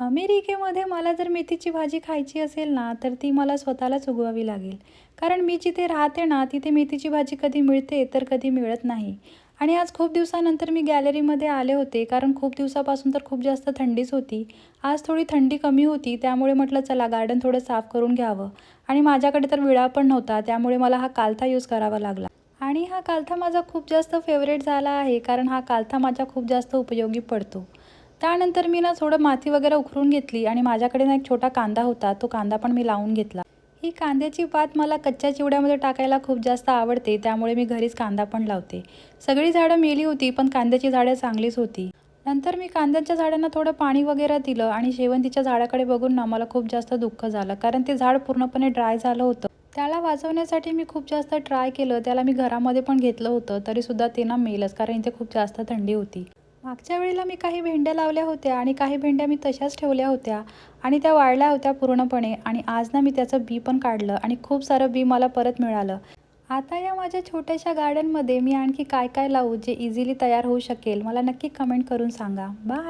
अमेरिकेमध्ये मला जर मेथीची भाजी खायची असेल ना, तर ती मला स्वतःलाच उगवावी लागेल. कारण मी जिथे राहते ना, तिथे मेथीची भाजी कधी मिळते, तर कधी मिळत नाही. आणि आज खूप दिवसानंतर मी गॅलरीमध्ये आले होते, कारण खूप दिवसापासून तर खूप जास्त थंडीच होती. आज थोडी थंडी कमी होती, त्यामुळे म्हटलं चला गार्डन थोडं साफ करून घ्यावं. आणि माझ्याकडे तर विळा पण नव्हता, त्यामुळे मला हा कालथा यूज करावा लागला. आणि हा कालथा माझा खूप जास्त फेवरेट झाला आहे, कारण हा कालथा माझ्या खूप जास्त उपयोगी पडतो. त्यानंतर मी ना थोडं माती वगैरे उकरून घेतली आणि माझ्याकडे ना एक छोटा कांदा होता, तो कांदा पण मी लावून घेतला. ही कांद्याची पात मला कच्च्या चिवड्यामध्ये टाकायला खूप जास्त आवडते, त्यामुळे मी घरीच कांदा पण लावते. सगळी झाडं मेली होती, पण कांद्याची झाडं चांगलीच होती. नंतर मी कांद्याच्या झाडांना थोडं पाणी वगैरे दिलं आणि शेवंतीच्या झाडाकडे बघून ना मला खूप जास्त दुःख झालं, कारण ते झाड पूर्णपणे ड्राय झालं होतं. त्याला वाचवण्यासाठी मी खूप जास्त ट्राय केलं. त्याला मी घरामध्ये पण घेतलं होतं, तरीसुद्धा ते ना मेलंच, कारण इथे खूप जास्त थंडी होती. मागच्या वेळेला मी काही भेंड्या लावल्या होत्या आणि काही भेंड्या मी तशाच ठेवल्या होत्या आणि त्या वाळल्या होत्या पूर्णपणे. आणि आज ना मी त्याचं बी पण काढलं आणि खूप सारं बी मला परत मिळालं. आता या माझ्या छोट्याशा गार्डनमध्ये मी आणखी काय काय लावू जे इझिली तयार होऊ शकेल, मला नक्की कमेंट करून सांगा. बाय.